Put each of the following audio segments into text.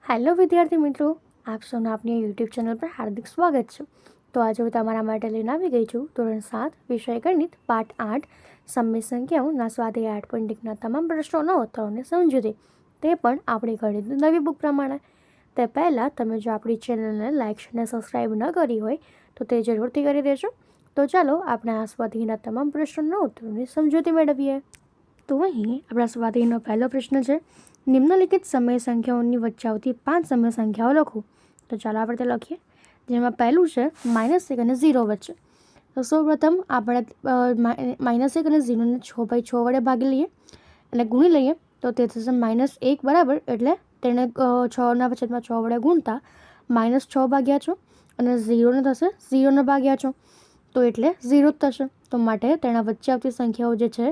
Hello વિદ્યાર્થી મિત્રો, આપ સૌનું આપની યુટ્યુબ ચેનલ પર હાર્દિક સ્વાગત છે। તો આજે હું તમારા માટે લઈને આવી ગઈ છું ધોરણ 7 વિષય ગણિત પાઠ 8 સમય સંખ્યાઓના સ્વાધ્યાય 8.1ના તમામ પ્રશ્નોના ઉત્તરોને સમજૂતી, તે પણ આપણી ગણિતની નવી બુક પ્રમાણે। તે પહેલાં તમે જો આપણી ચેનલને લાઇક અને સબસ્ક્રાઈબ ન કરી હોય તો તે જરૂરથી કરી દેજો। તો ચાલો આપણે આ સ્વાધ્યાયના તમામ પ્રશ્નોના ઉત્તરોની સમજૂતી મેળવીએ। તો અહીં આપણા સ્વાધ્યાયનો પહેલો પ્રશ્ન છે, નિમ્નલિખિત સમય સંખ્યાઓની વચ્ચે આવતી 5 સમય સંખ્યાઓ લખો। તો ચાલો આપણે તે લખીએ, જેમાં પહેલું છે -1 અને 0 વચ્ચે। તો સૌપ્રથમ આપણે -1 અને 0ને 6/6 વડે ભાગી લઈએ અને ગુણી લઈએ તો તે થશે -1 બરાબર, એટલે તેને 6/6 વડે ગુણતા -6/6 અને 0ને થશે 0/6, તો એટલે 0 જ થશે। તો માટે તેના વચ્ચે આવતી સંખ્યાઓ જે છે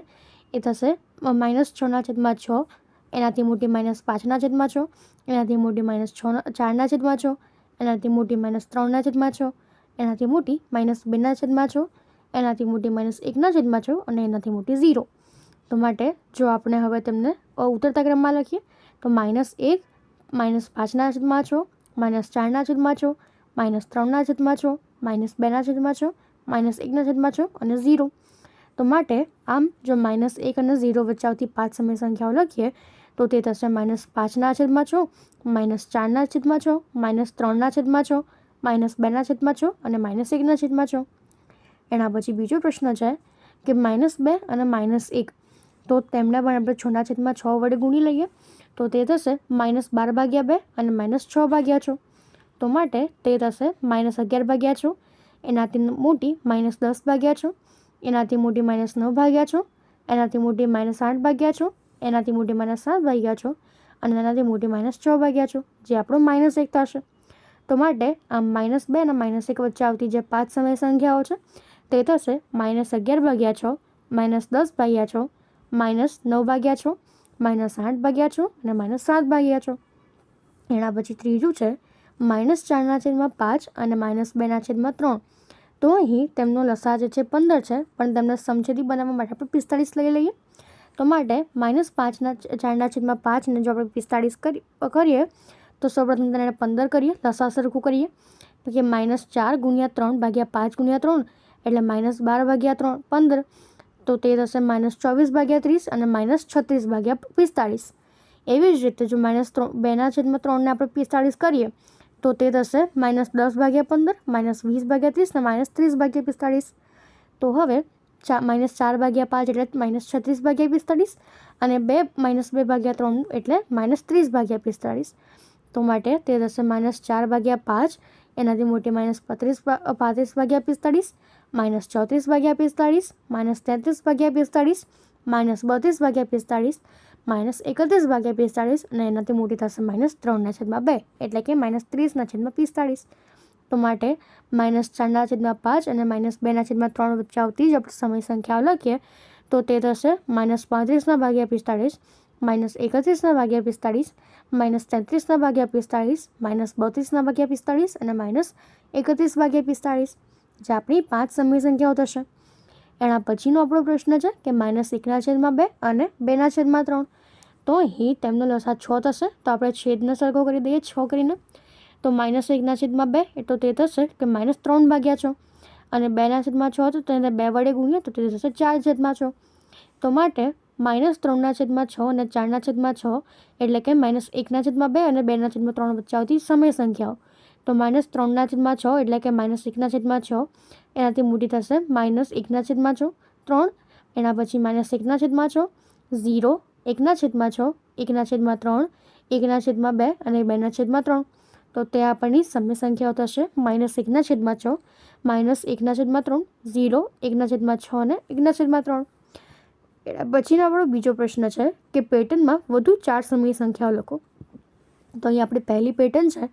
એ થશે -6/6, એનાથી મોટી -5/6, એનાથી મોટી -4/6, એનાથી મોટી -3/6, એનાથી મોટી -2/6, એનાથી મોટી -1/6 અને એનાથી મોટી 0। તો માટે જો આપણે હવે તેમને ઉતરતા ક્રમમાં લખીએ તો -1 -5/6, -4/6, -3/6, -2/6, -1/6 અને 0। તો માટે આમ જો -1 અને 0 વચ્ચે આવતી 5 સમય સંખ્યાઓ લખીએ તો તે થશે -5/6, -4/6, -3/6, -2/6 અને -1/6। એના પછી બીજો પ્રશ્ન છે કે -2 અને -1, તો તેમને પણ આપણે 6/6 વડે ગુણી લઈએ તો તે થશે -12/2 અને -6/6। તો માટે તે થશે -11/6, એનાથી મોટી -10/6, એનાથી મોટી -9/6, એનાથી મોટી -8/6, એનાથી મોટી -7/6 અને એનાથી મોટી -6/6, જે આપણો -1 થશે। તો માટે આમ -2 અને -1 વચ્ચે આવતી જે 5 સમય સંખ્યાઓ છે તે થશે -11/6, -10/6, -9/6, -8/6 અને -7/6। એના પછી ત્રીજું છે -4/5 અને -2/3। તો અહીં તેમનો લસા જે છે 15 છે, પણ તેમને સમછેદી બનાવવા માટે આપણે 45 લઈ લઈએ। તો માટે -4/5 ને જો આપણે 45 કરીએ તો સૌપ્રથમ તેને 15 કરીએ, લસા સરખું કરીએ તો કે -4 × 3 / 5 × 3 એટલે -12/3 15, તો તે થશે -24/30 અને -36/45। એવી જ રીતે જો -2/3 ને આપણે 45 કરીએ તો તે થશે -10/15, -20/30 અને -30/45। તો હવે -4/5 એટલે -36/45 અને -2/3 એટલે -30/45। તો માટે તે થશે -4/5, એનાથી મોટી -35/45, -34/45, -33/45, -32/45, -31/45 અને એનાથી મોટી થશે -3/2 એટલે કે -30/45। તો માટે -4/5 અને -2/3 વચ્ચે આવતી જ આપણે સમય સંખ્યાઓ લખીએ તો તે થશે -35/45, -31/45, -33/45, -32/45 અને -31/45, જે આપણી 5 સમય સંખ્યાઓ થશે। એના પછીનો આપણો પ્રશ્ન છે કે -1/2 અને 2/3। તો અહીં તેમનો લસા 6 થશે, તો આપણે છેદને સરખો કરી દઈએ 6 કરીને। તો -1/2 એટલે તે થશે કે -3/6 અને 2/6 તો તેને 2 વડે ગુણીએ તો તે થશે 4/6। તો માટે -3/6 અને 4/6 એટલે કે -1/2 અને 2/3 વચ્ચે આવતી સમય સંખ્યાઓ। તો -3/6 એટલે કે -1/6, એનાથી મોટી થશે -1/6, 3, એના પછી -1/6, 0, 1/6, 1/3, 1/2 અને 2/3। તો તે આપણની સમય સંખ્યાઓ થશે -1/6, -1/3, 0, 1/6 અને 1/3। પછીનો આપણો બીજો પ્રશ્ન છે કે પેટર્નમાં વધુ 4 સમય સંખ્યાઓ લખો। તો અહીં આપણી પહેલી પેટર્ન છે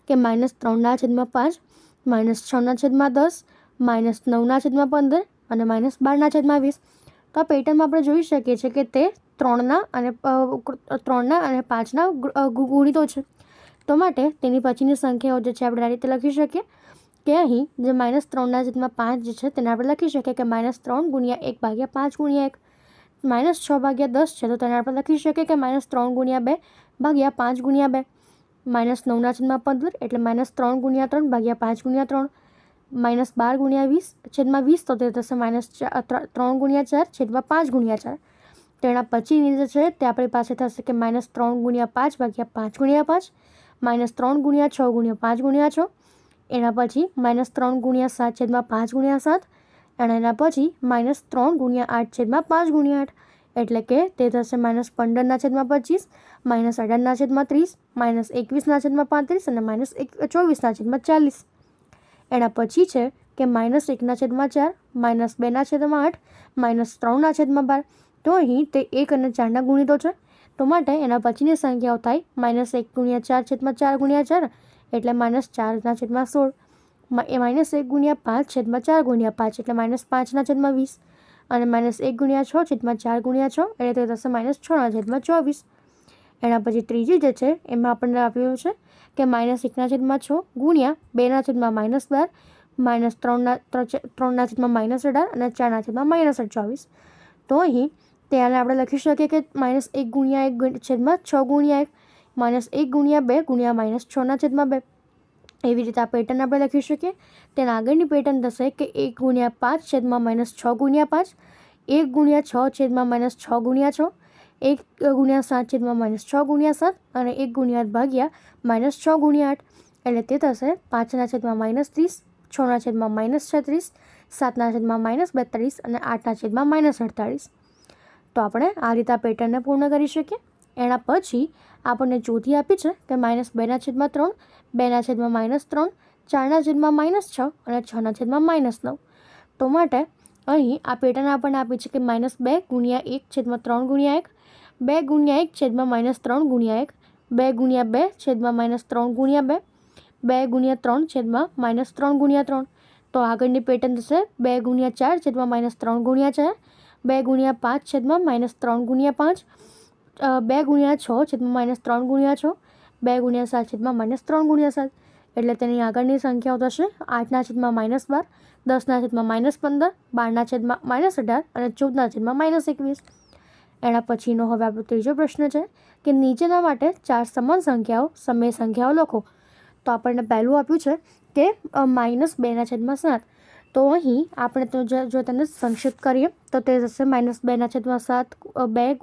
કે -3/5, -6/10, -9/15 અને -12/20। તો આ પેટર્નમાં આપણે જોઈ શકીએ છીએ કે તે 3ના અને 5ના ગુણિતો છે। તો માટે તેની પછીની સંખ્યાઓ જે છે આપણે આ રીતે લખી શકીએ કે અહીં જે -3/5 જે છે તેને આપણે લખી શકીએ કે -3 × 1/5 × 1, -6/10 છે તો તેને આપણે લખી શકીએ કે -3 × 2 / 5 × 2, -9/15 એટલે -3 × 3 / 5 × 3, -12 × 20/20 તો તે થશે -3 × 4/5 × 4. તેના પછીની જે છે તે આપણી પાસે થશે કે -3 × 5 / 5 × 5, -3 × 6 × 5 × 6, એના પછી -3 × 7/5 × 7, અને એના પછી -3 × 8/5 × 8, એટલે કે તે થશે -15/25, -18/30, -21/35 અને -24/40. એના પછી છે કે -1/4, -2/8, -3/12. તો અહીં તે 1 અને 4ના ગુણિતો છે, તો માટે એના પછીની સંખ્યાઓ થાય -1 × 4/4 × 4 એટલે -4/16, -1 × 5/4 × 5 એટલે -5/20, અને -1 × 6/4 × 6 એટલે તે થશે -6/24. એના પછી ત્રીજી જે છે એમાં આપણને આપ્યું છે કે -1/6 × 2/12, -3/3/18 અને 4/-28. તો અહીં તેને આપણે લખી શકીએ કે -1 × 1/6 × 1, -1 × 2 × -6/2. એવી રીતે આ પેટર્ન આપણે લખી શકીએ. તેના આગળની પેટર્ન થશે કે 1 × 5 / -6 × 5, 1 × 6 / -6 × 6, 1 × 7 / -6 × 7 અને 1 × 8 / -6 × 8, એટલે તે થશે 5/-30, 6/-36, 7/-42 અને 8/-48. તો આપણે આ રીતે આ પેટર્નને પૂર્ણ કરી શકીએ. એના પછી આપણને ચોથી આપી છે કે -2/3, 2/-3, 4/-6 અને 6/-9. તો માટે અહીં આ પેટર્ન આપણને આપી છે કે -2 × 1/3 × 1, 2 × 1/-3 × 1, 2 × 2/-3 × 2, 2 × 3/-3 × 3. તો આગળની પેટર્ન થશે 2 × 4/-3 × 4, 2 × 5/-3 × 5, 2 × 6/-3 × 6, 2 × 7/-3 × 7, એટલે તેની આગળની સંખ્યાઓ થશે 8/-12, 10/-15, 12/-18 અને 14/-21. એના પછીનો હવે આપણો ત્રીજો પ્રશ્ન છે કે નીચેના માટે 4 સમાન સંખ્યાઓ સમય સંખ્યાઓ લખો. તો આપણને પહેલું આપ્યું છે કે -2/7. તો અહીં આપણે તો જો તેને સંક્ષિપ્ત કરીએ તો તે થશે -2/7, 2 ×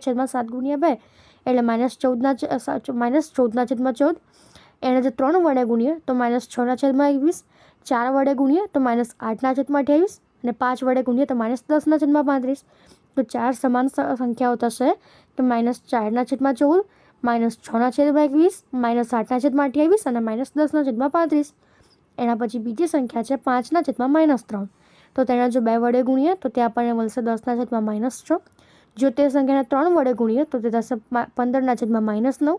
2/7 × 2 એટલે -14/14. એને જો 3 વડે ગુણીએ તો -6/21, 4 વડે ગુણીએ તો -8/28 અને 5 વડે ગુણીએ તો -10/35. તો 4 સમાન સંખ્યાઓ થશે તો -4/14, -6/21, -8/28 અને -10/35. એના પછી બીજી સંખ્યા છે 5/-3. તો તેને જો 2 વડે ગુણીએ તો તે આપણને મળશે 10/-6. જો તે સંખ્યાને 3 વડે ગુણીએ તો તે થશે 15/-9.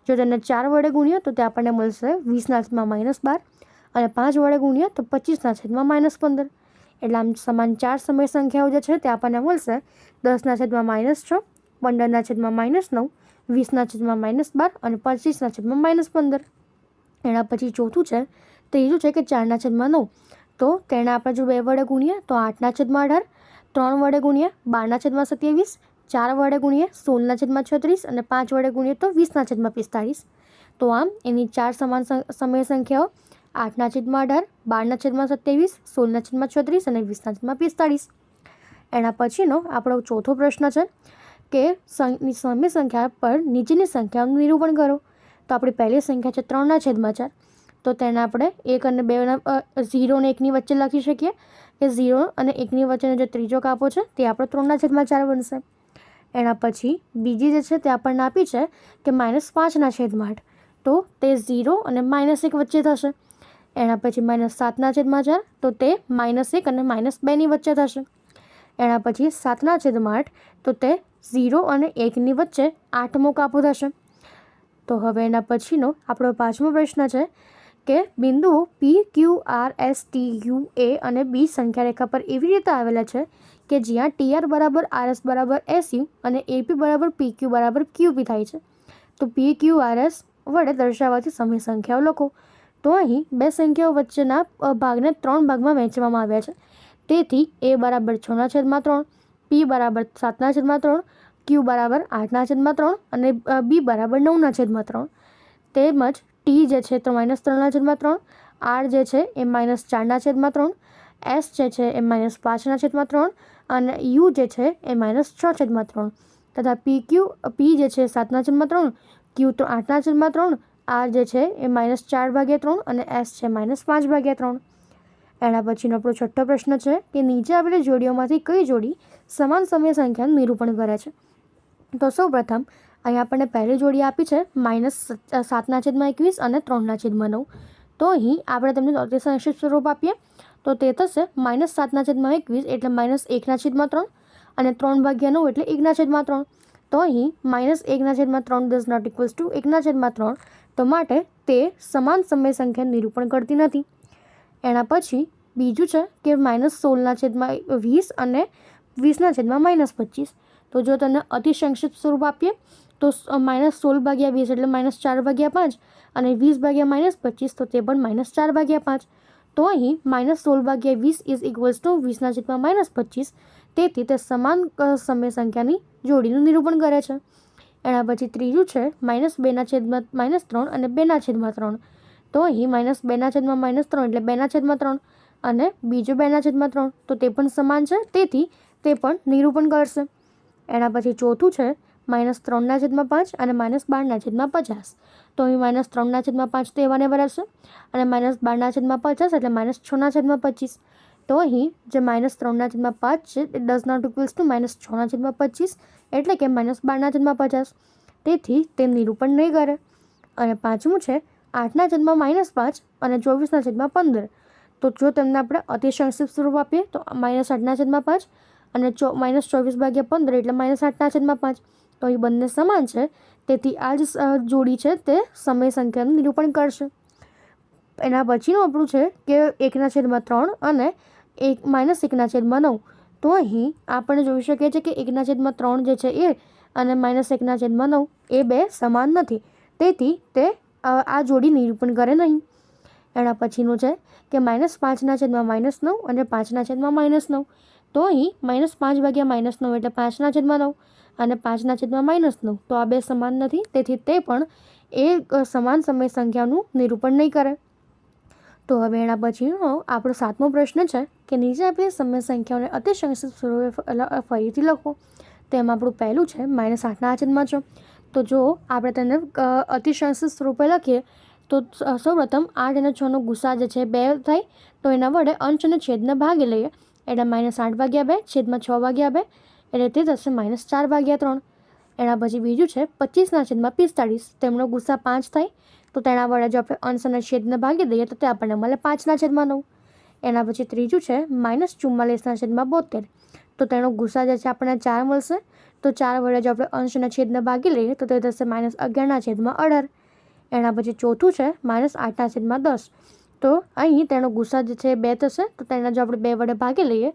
જો તેને 4 વડે ગુણીએ તો તે આપણને મળશે 20/-12 અને 5 વડે ગુણીએ તો 25/-15. એટલે આમ સમાન 4 સમય સંખ્યાઓ જે છે તે આપણને મળશે 10/-6, 15/-9, 20/-12 અને 25/-15. એના પછી ત્રીજું છે કે 4/9. તો તેને આપણે જો 2 વડે ગુણીએ તો 8/18, 3 વડે ગુણીએ 12/27, 4 વડે ગુણીએ 16/36 અને 5 વડે ગુણીએ તો 20/45. તો આમ એની 4 સમાન સમય સંખ્યાઓ 8/18, 12/27, 16/36 અને 20/45. એના પછીનો આપણો ચોથો પ્રશ્ન છે કે સમય સંખ્યા પર નીચેની સંખ્યાઓનું નિરૂપણ કરો. તો આપણી પહેલી સંખ્યા છે 3/4. તો તેને આપણે 1 અને 2 0 અને 1ની વચ્ચે લખી શકીએ કે 0 અને 1ની વચ્ચેનો જે ત્રીજો કાપો છે તે આપણો 3/4 બનશે. એના પછી બીજી જે છે તે આપણને આપી છે કે -5/8. તો તે 0 અને -1 વચ્ચે થશે. એના પછી -7/4 તો તે -1 અને -2ની વચ્ચે થશે. એના પછી 7/8 તો તે 0 અને 1ની વચ્ચે 8મો કાપો થશે. તો હવે એના પછીનો આપણો 5મો પ્રશ્ન છે કે બિંદુઓ PQRSTUA અને B સંખ્યા રેખા પર એવી રીતે આવેલા છે કે જ્યાં TR = RS = SU અને AP = PQ = QP થાય છે. તો PQRS વડે દર્શાવવાથી સમય સંખ્યાઓ લખો. તો અહીં બે સંખ્યાઓ વચ્ચેના ભાગને 3 ભાગમાં વહેંચવામાં આવ્યા છે. તેથી A = 6/3, P = 7/3, Q = 8/3 અને B = 9/3. તેમજ ટી જે છે તો -3/3, આર જે છે એ -4/3, એસ જે છે એ -5/3 અને યુ જે છે એ -6/3 તથા પી જે છે 7/3, ક્યુ તો 8/3, આર જે છે એ -4/3 અને એસ છે -5/3. એના પછીનો આપણો છઠ્ઠો પ્રશ્ન છે કે નીચે આપેલી જોડીઓમાંથી કઈ જોડી સમાન સમય સંખ્યાનું નિરૂપણ કરે છે? તો સૌપ્રથમ અહીં આપણને પહેલી જોડી આપી છે -7/21 અને 3/9. તો અહીં આપણે તેમને અતિસંક્ષિપ્ત સ્વરૂપ આપીએ તો તે થશે -7/21 એટલે -1/3 અને 3/9 એટલે 1/3. તો અહીં -1/3 ડઝ નોટ ઇક્વલ્સ ટુ 1/3. તો માટે તે સમાન સમય સંખ્યા નિરૂપણ કરતી નથી. એના પછી બીજું છે કે -16/20 અને 20/-25. તો જો તેને અતિસંક્ષિપ્ત સ્વરૂપ આપીએ તો -16/20 એટલે -4/5 અને 20/-25 તો તે પણ -4/5. તો અહીં -16/20 ઇઝ ઇક્વલ્સ ટુ 20/-25. તેથી તે સમાન સમય સંખ્યાની જોડીનું નિરૂપણ કરે છે. એના પછી ત્રીજું છે -2/-3 અને 2/3. તો અહીં -2/-3 એટલે 2/3 અને બીજું 2/3 તો તે પણ સમાન છે, તેથી તે પણ નિરૂપણ કરશે. એના પછી ચોથું છે -3/5 અને -12/50. તો અહીં -3/5 તો એવાને એવા રહેશે અને -12/50 એટલે -6/25. તો અહીં જે -3/5 છે A does not equals to -6/25 એટલે કે -12/50. તેથી તે નિરૂપણ નહીં કરે. અને પાંચમું છે 8/-5 અને 24/15. તો જો તેમને આપણે અતિસંક્ષિપ્ત સ્વરૂપ આપીએ તો -8/5 અને -24/15 એટલે -8/5. તો એ બંને સમાન છે, તેથી આ જ જોડી છે તે સમય સંખ્યાનું નિરૂપણ કરશે. એના પછીનું આપણું છે કે 1/3 અને -1/9. તો અહીં આપણે જોઈ શકીએ છીએ કે 1/3 જે છે એ અને -1/9 એ બે સમાન નથી, તેથી તે આ જોડી નિરૂપણ કરે નહીં. એના પછીનું છે કે -5/-9 અને 5/-9. તો અહીં -5/-9 એટલે 5/9 અને 5/-9. તો આ બે સમાન નથી, તેથી તે પણ એ સમાન સમય સંખ્યાનું નિરૂપણ નહીં કરે. તો હવે એના પછીનો આપણો 7મો પ્રશ્ન છે કે નીચે આપેલી સમય સંખ્યાઓને અતિસંક્ષિપ્ત સ્વરૂપે ફરીથી લખો. તેમાં આપણું પહેલું છે -8/6. તો જો આપણે તેને અતિસંક્ષિપ્ત સ્વરૂપે લખીએ તો સૌપ્રથમ 8 અને 6નો ગુસા જે છે 2 થાય, તો એના વડે અંશ અને છેદને ભાગી લઈએ એટલે -8/2 છેદમાં 6/2 એટલે તે થશે -4/3. એના પછી બીજું છે 25/45. તેમનો ગુસા 5 થાય, તો તેના વડે જો આપણે અંશ અને છેદને ભાગી દઈએ તો તે આપણને મળે 5/9. એના પછી ત્રીજું છે -44/72. તો તેનો ગુસા જે છે આપણને 4 મળશે, તો 4 વડે જો આપણે અંશ અને છેદને ભાગી લઈએ તો તે થશે -11/18. એના પછી ચોથું છે -8/10. તો અહીં તેનો ગુસા જે છે 2 થશે, તો તેને જો આપણે 2 વડે ભાગી લઈએ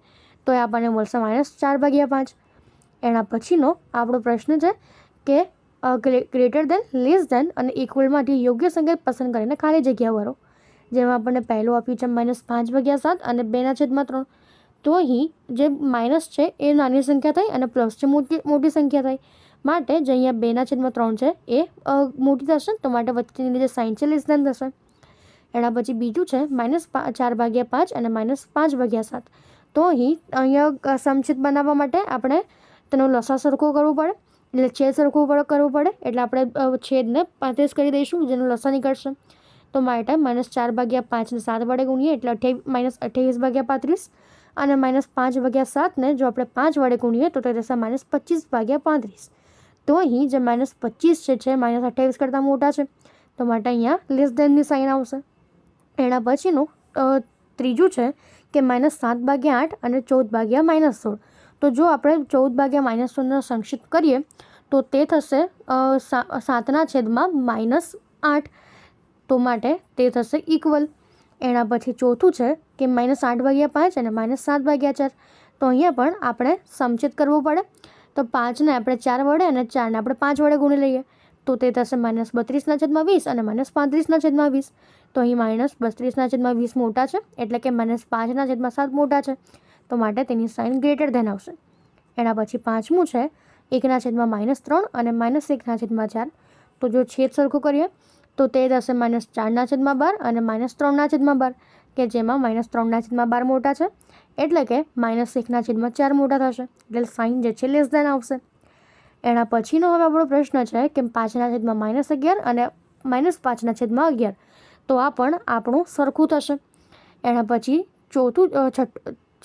તો એ આપણને મળશે -4/5. એના પછીનો આપણો પ્રશ્ન છે કે ગ્રેટર દેન, લેસ દેન અને ઇક્વલમાંથી યોગ્ય સંકેત પસંદ કરીને ખાલી જગ્યા ભરો. જેમાં આપણને પહેલું આપ્યું છે -5/7 અને 2/3. તો અહીં જે માઇનસ છે એ નાની સંખ્યા થઈ અને પ્લસ છે મોટી સંખ્યા થઈ, માટે જે અહીંયા 2/3 છે એ મોટી થશે, તો માટે વચ્ચેની જે સાઇન છે લેસ દેન થશે. એના પછી બીજું છે -4/5 અને -5/7. તો અહીંયા સમછેદ બનાવવા માટે આપણે તેનો લસા સરખો કરવો પડે, એટલે છેદ સરખો કરવો પડે, એટલે આપણે છેદને 35 કરી દઈશું, જેનો લસા નીકળશે. તો માટે -4/5 ને 7 વડે ગુણીએ એટલે -28/35 અને -5/7 ને જો આપણે 5 વડે ગુણીએ તો તે થશે -25/35. તો અહીં જે -25 છે -28 કરતાં મોટા છે, તો માટે અહીંયા લેસ દેનની સાઇન આવશે. એના પછીનું ત્રીજું છે કે -7/8 અને 14/-16. તો જો આપણે 14/-16 સંક્ષિપ્ત કરીએ તો તે થશે 7/8. તો માટે તે થશે ઇક્વલ. એના પછી ચોથું છે કે -8/5 અને -7/4. તો અહીંયા પણ આપણે સમછેદ કરવો પડે, તો 5ને આપણે 4 વડે અને 4ને આપણે 5 વડે ગુણી લઈએ તો તે થશે -32/20 અને -35/20. તો અહીં -32/20 મોટા છે, એટલે કે -5/7 મોટા છે, તો માટે તેની સાઇન ગ્રેટર ધેન આવશે. એના પછી પાંચમું છે 1/-3 અને -1/4. તો જો છેદ સરખો કરીએ તો તે થશે -4/12 અને -3/12, કે જેમાં -3/12 મોટા છે, એટલે કે -1/4 મોટા થશે, એટલે સાઇન જે છે લેસ ધેન આવશે. એના પછીનો હવે આપણો પ્રશ્ન છે કે 5/-11 અને -5/11, તો આ પણ આપણું સરખું થશે. એના પછી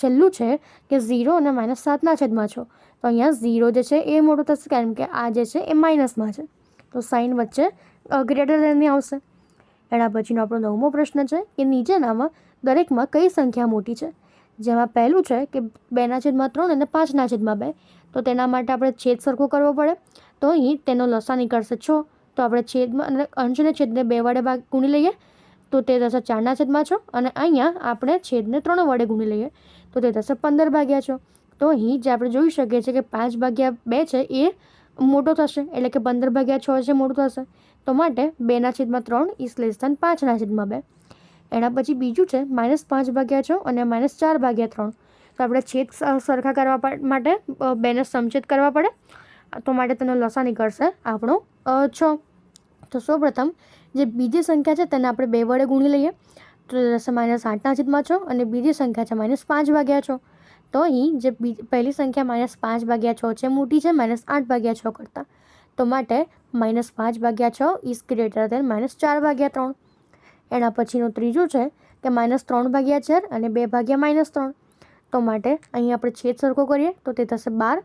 છેલ્લું છે કે 0 અને -7/6, તો અહીંયા 0 જે છે એ મોટું થશે, કારણ કે આ જે છે એ માઇનસમાં છે, તો સાઇન વચ્ચે ગ્રેટર ધેનની આવશે. એના પછીનો આપણો 9મો પ્રશ્ન છે કે નીચેનામાં દરેકમાં કઈ સંખ્યા મોટી છે? જેમાં પહેલું છે કે 2/3 અને 5/2, તો તેના માટે આપણે છેદ સરખો કરવો પડે. તો અહીં તેનો લસા નીકળશે 6, તો આપણે છેદમાં અને અંશને છેદને 2 વડે ગુણી લઈએ, તો તે થશે 4/6, અને અહીંયા આપણે છેદને 3 વડે ગુણી લઈએ, તો તે થશે 15/6. તો અહીં જે આપણે જોઈ શકીએ છીએ કે 5/2 છે એ મોટો થશે, એટલે કે 15/6 છે મોટું થશે. તો માટે 2/3 ઇઝ લેસ ધેન 5/2. એના પછી બીજું છે -5/6 અને -4/3, તો આપણે છેદ સરખા કરવા માટે 2ને સમછેદ કરવા પડે, તો માટે તેનો લસા નીકળશે આપણો 6. તો સૌપ્રથમ જે બીજી સંખ્યા છે તેને આપણે 2 વડે ગુણી લઈએ, તો થશે -8/6, અને બીજી સંખ્યા છે -5/6. તો અહીં જે પહેલી સંખ્યા -5/6 છે મોટી છે -8/6 કરતાં, તો માટે -5/6 ઇઝ ગ્રેટર ધેન -4/3. એના પછીનું ત્રીજું છે કે -3/4 અને 2/-3, તો માટે અહીં આપણે છેદ સરખો કરીએ, તો તે થશે 12.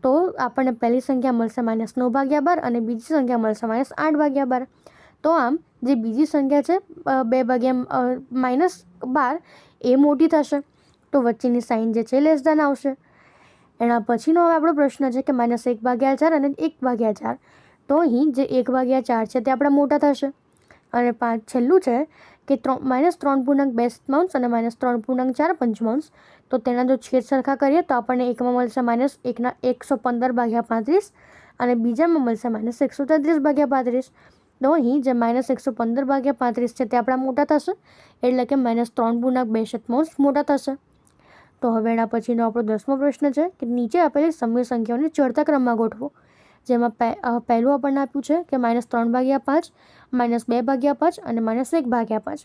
તો આપણને પહેલી સંખ્યા મળશે -9/12 અને બીજી સંખ્યા મળશે -8/12. તો આમ જે બીજી સંખ્યા છે -12 એ મોટી થશે, તો વચ્ચેની સાઇન જે છે લેસ ધેન આવશે. એના પછીનો હવે આપણો પ્રશ્ન છે કે -1/4 અને 1/4, તો અહીં જે 1/4 છે તે આપણા મોટા થશે. અને છેલ્લું છે કે -3.2 અને -3.4, તો તેના જો છેદ સરખા કરીએ તો આપણને એકમાં મળશે -115/35 અને બીજામાં મળશે -133/35. તો અહીં જે -115/35 છે તે આપણા મોટા થશે, એટલે કે -3.2 મોટા થશે. તો હવે એના પછીનો આપણો 10મો પ્રશ્ન છે કે નીચે આપેલી સમય સંખ્યાઓને ચડતા ક્રમમાં ગોઠવો. જેમાં પહેલું આપણને આપ્યું છે કે -3/5, -2/5 અને -1/5.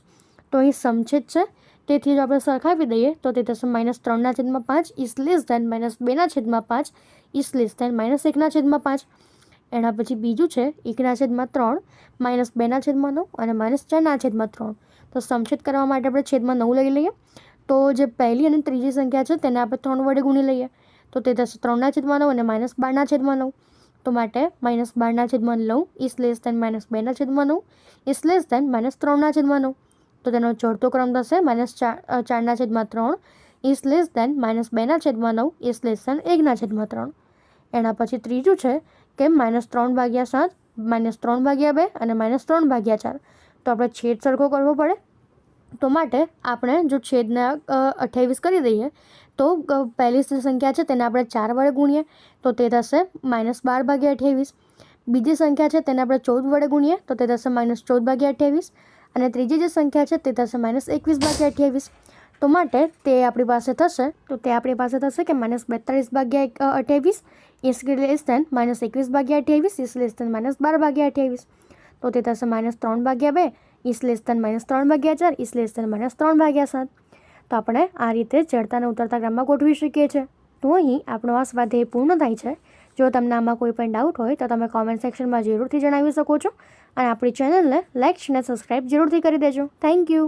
તો અહીં સમછેદ છે, તેથી જો આપણે સરખાવી દઈએ તો તે થશે -3/5 is less than -2/5 is less than -1/5. એના પછી બીજું છે 1/3 -2/9 અને -4/3. તો સમછેદ કરવા માટે આપણે છેદમાં 9 લઈ લઈએ, તો જે પહેલી અને ત્રીજી સંખ્યા છે તેને આપણે 3 વડે ગુણી લઈએ, તો તે થશે 3/9 અને -12/9. તો માટે -12/9 is less than -2/9 is less than -3/9. તો તેનો ચડતો ક્રમ થશે -4/3 is less than -2/9 is less than 1/3. એના પછી ત્રીજું છે કે -3/7, -3/2 અને -3/4, તો આપણે છેદ સરખો કરવો પડે. તો માટે આપણે જો છેદને 28 કરી દઈએ, તો પહેલી સંખ્યા છે તેને આપણે 4 વડે ગુણીએ, તો તે થશે -12/28. બીજી સંખ્યા છે તેને આપણે 14 વડે ગુણીએ, તો તે થશે -14/28. અને ત્રીજી જે સંખ્યા છે તે થશે -21/28. તો માટે તે આપણી પાસે થશે કે -42/28 is less than -21/28 is less than -12/28. તો તે થશે -3/2 is less than -3/4 is less than -3/7. તો આપણે આ રીતે ચડતા અને ઉતરતા ક્રમમાં ગોઠવી શકીએ છીએ. તો અહીં આપણો આ સ્વાધ્યાય પૂર્ણ થાય છે. જો તમને આમાં કોઈ પણ ડાઉટ હોય તો તમે કોમેન્ટ સેક્શનમાં જરૂરથી જણાવી શકો છો, અને આપણી ચેનલને લાઇક અને સબસ્ક્રાઈબ જરૂરથી કરી દેજો. Thank you.